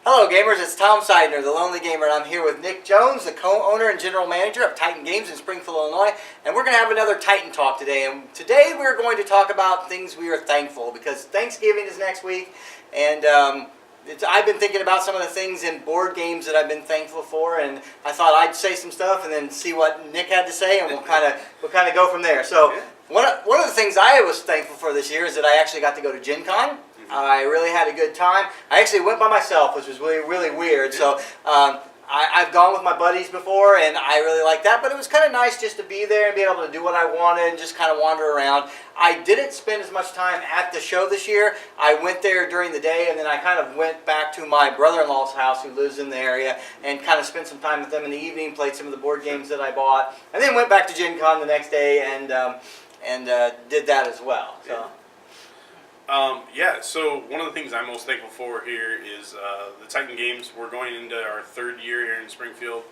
Hello gamers, it's Tom Sidener, the Lonely Gamer, and I'm here with Nick Jones, the co-owner and general manager of Titan Games in Springfield, Illinois, and we're going to have another Titan Talk today. And today we're going to talk about things we are thankful, because Thanksgiving is next week, and I've been thinking about some of the things in board games that I've been thankful for, and I thought I'd say some stuff and then see what Nick had to say, and we'll kind of go from there. So one of the things I was thankful for this year is that I actually got to go to Gen Con. I really had a good time. I actually went by myself, which was really weird. So I've gone with my buddies before, and I really liked that. But it was kind of nice just to be there and be able to do what I wanted and just kind of wander around. I didn't spend as much time at the show this year. I went there during the day, and then I kind of went back to my brother-in-law's house, who lives in the area, and kind of spent some time with them in the evening, played some of the board games that I bought, and then went back to Gen Con the next day and did that as well. So. So one of the things I'm most thankful for here is the Titan Games. We're going into our third year here in Springfield.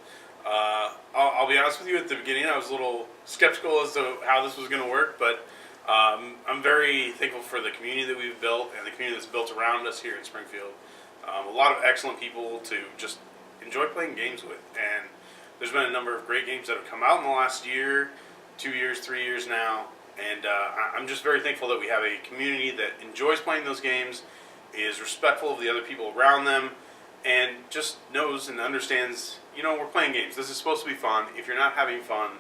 I'll be honest with you, at the beginning I was a little skeptical as to how this was going to work, but I'm very thankful for the community that we've built and the community that's built around us here in Springfield. A lot of excellent people to just enjoy playing games with, and there's been a number of great games that have come out in the last year, 2 years, 3 years now. And I'm just very thankful that we have a community that enjoys playing those games, is respectful of the other people around them, and just knows and understands, we're playing games. This is supposed to be fun. If you're not having fun,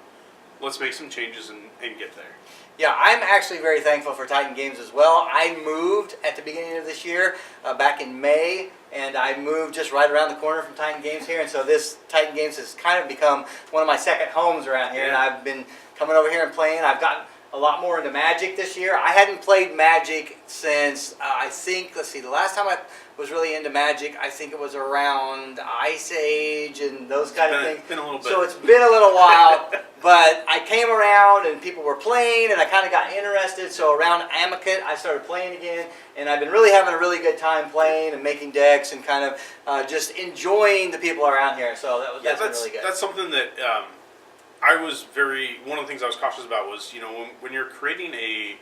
let's make some changes and get there. Yeah, I'm actually very thankful for Titan Games as well. I moved at the beginning of this year, back in May, and I moved just right around the corner from Titan Games here, and so this Titan Games has kind of become one of my second homes around here, and I've been coming over here and playing. I've gotten a lot more into Magic this year. I hadn't played Magic since, I think, the last time I was really into Magic, I think it was around Ice Age and those kind of things. It's been a little bit. So it's been a little while, but I came around and people were playing and I kind of got interested. So around Amonkhet, I started playing again, and I've been really having a really good time playing and making decks and kind of just enjoying the people around here. So that's been really good. That's something that one of the things I was cautious about was, when you're creating a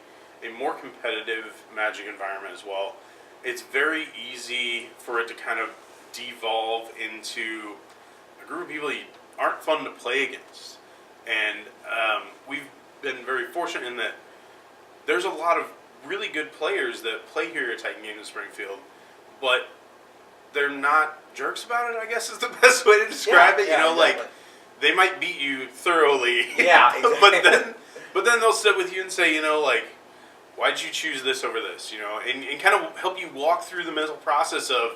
more competitive Magic environment as well, it's very easy for it to kind of devolve into a group of people that aren't fun to play against. And we've been very fortunate in that there's a lot of really good players that play here at Titan Games in Springfield, but they're not jerks about it, I guess is the best way to describe it. Exactly. They might beat you thoroughly. Yeah, exactly. but then they'll sit with you and say, why'd you choose this over this? And kind of help you walk through the mental process of,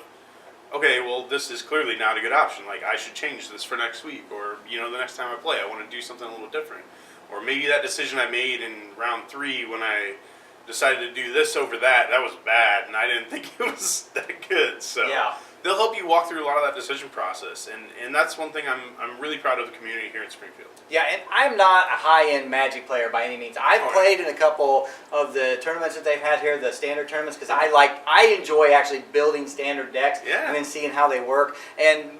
okay, well, this is clearly not a good option. Like, I should change this for next week, or the next time I play, I want to do something a little different. Or maybe that decision I made in round 3 when I decided to do this over that was bad, and I didn't think it was that good. So yeah. They'll help you walk through a lot of that decision process, and that's one thing I'm really proud of the community here in Springfield. Yeah, and I'm not a high-end Magic player by any means. I've played in a couple of the tournaments that they've had here, the standard tournaments, because I enjoy actually building standard decks and then seeing how they work.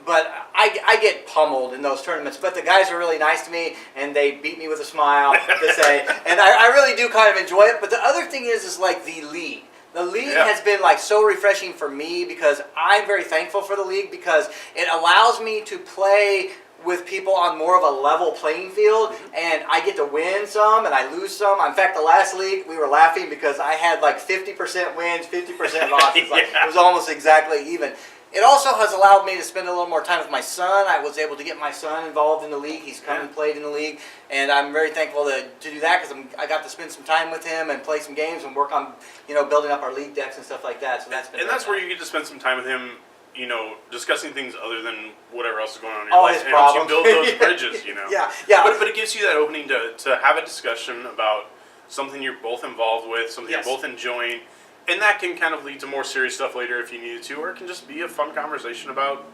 But I get pummeled in those tournaments. But the guys are really nice to me, and they beat me with a smile to say, and I really do kind of enjoy it. But the other thing is like the league. The league has been so refreshing for me, because I'm very thankful for the league, because it allows me to play with people on more of a level playing field, and I get to win some and I lose some. In fact, the last league we were laughing because I had 50% wins, 50% losses. It was almost exactly even. It also has allowed me to spend a little more time with my son. I was able to get my son involved in the league. He's come and played in the league, and I'm very thankful to do that, because I got to spend some time with him and play some games and work on building up our league decks and stuff like that. So that's been where you get to spend some time with him, discussing things other than whatever else is going on in your life. His and problems. helps you build those bridges. Yeah. But it gives you that opening to have a discussion about something you're both involved with, something you're both enjoying. And that can kind of lead to more serious stuff later if you needed to, or it can just be a fun conversation about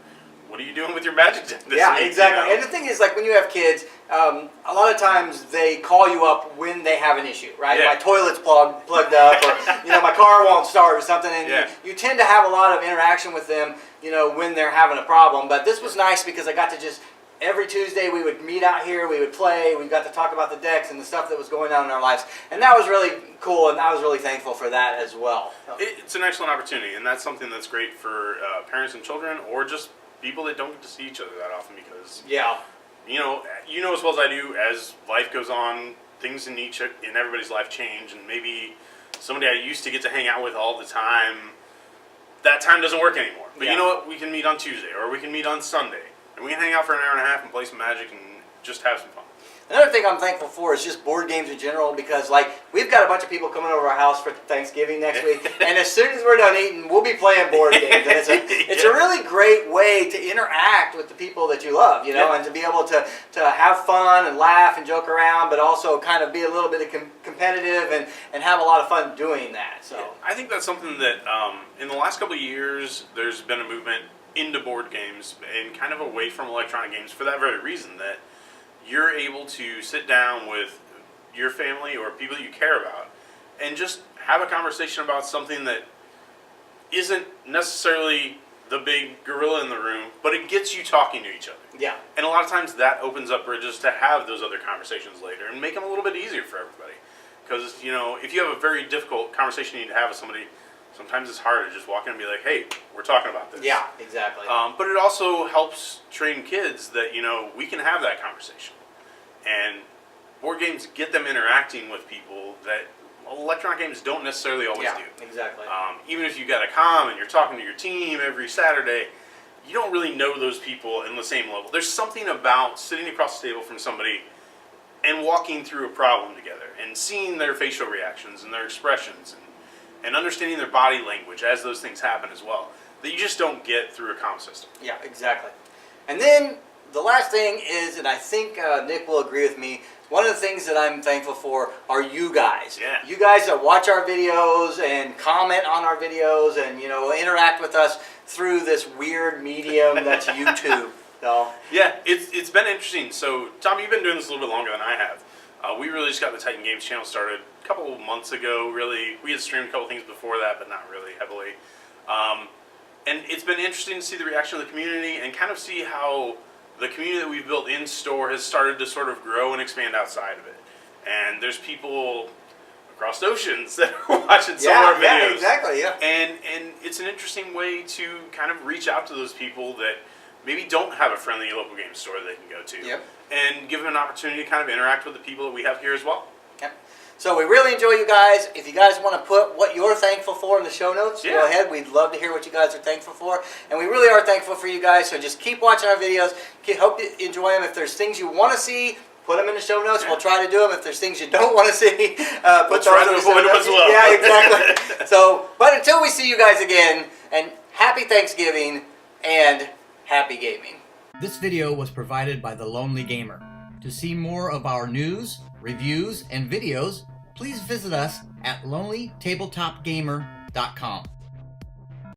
what are you doing with your Magic deck this week, exactly. And the thing is, when you have kids, a lot of times they call you up when they have an issue, right? My toilet's plugged up, or my car won't start or something, and you tend to have a lot of interaction with them, when they're having a problem. But this was nice because I got to just every Tuesday we would meet out here, we would play, we got to talk about the decks and the stuff that was going on in our lives. And that was really cool, and I was really thankful for that as well. It's an excellent opportunity, and that's something that's great for parents and children, or just people that don't get to see each other that often. Because Yeah. you know as well as I do, as life goes on, things in everybody's life change, and maybe somebody I used to get to hang out with all the time, that time doesn't work anymore. But Yeah. you know what? We can meet on Tuesday, or we can meet on Sunday, and we can hang out for an hour and a half and play some Magic and just have some fun. Another thing I'm thankful for is just board games in general, because like we've got a bunch of people coming over our house for Thanksgiving next week, and as soon as we're done eating, we'll be playing board games. And it's a really great way to interact with the people that you love, you know, Yeah. and to be able to have fun and laugh and joke around, but also kind of be a little bit of competitive and have a lot of fun doing that. So I think that's something that in the last couple of years, there's been a movement into board games and kind of away from electronic games for that very reason, that you're able to sit down with your family or people that you care about and just have a conversation about something that isn't necessarily the big gorilla in the room, but it gets you talking to each other. yeah. And a lot of times that opens up bridges to have those other conversations later and make them a little bit easier for everybody. Because, if you have a very difficult conversation you need to have with somebody, sometimes it's hard to just walk in and be like, hey, we're talking about this. Yeah, exactly. But it also helps train kids that, we can have that conversation. And board games get them interacting with people that electronic games don't necessarily always yeah, do. exactly. Even if you got a comm and you're talking to your team every Saturday, you don't really know those people in the same level. There's something about sitting across the table from somebody and walking through a problem together and seeing their facial reactions and their expressions and understanding their body language as those things happen as well, that you just don't get through a comm system. Yeah, exactly. And then the last thing is, and I think Nick will agree with me, one of the things that I'm thankful for are you guys. Yeah. You guys that watch our videos and comment on our videos and, interact with us through this weird medium that's YouTube. So, Yeah, it's been interesting. So, Tom, you've been doing this a little bit longer than I have. We really just got the Titan Games channel started a couple of months ago, really. We had streamed a couple things before that, but not really heavily. And it's been interesting to see the reaction of the community and kind of see how the community that we've built in store has started to sort of grow and expand outside of it. And there's people across oceans that are watching some of our videos. Yeah, exactly, yeah. And it's an interesting way to kind of reach out to those people that maybe don't have a friendly local game store they can go to. Yep. And give them an opportunity to kind of interact with the people that we have here as well. Okay. So we really enjoy you guys. If you guys want to put what you're thankful for in the show notes, go ahead. We'd love to hear what you guys are thankful for. And we really are thankful for you guys. So just keep watching our videos. Hope you enjoy them. If there's things you want to see, put them in the show notes. We'll try to do them. If there's things you don't want to see, put those in the show notes. As well. Yeah, exactly. But until we see you guys again, and happy Thanksgiving and happy gaming. This video was provided by The Lonely Gamer. To see more of our news, reviews, and videos, please visit us at lonelytabletopgamer.com.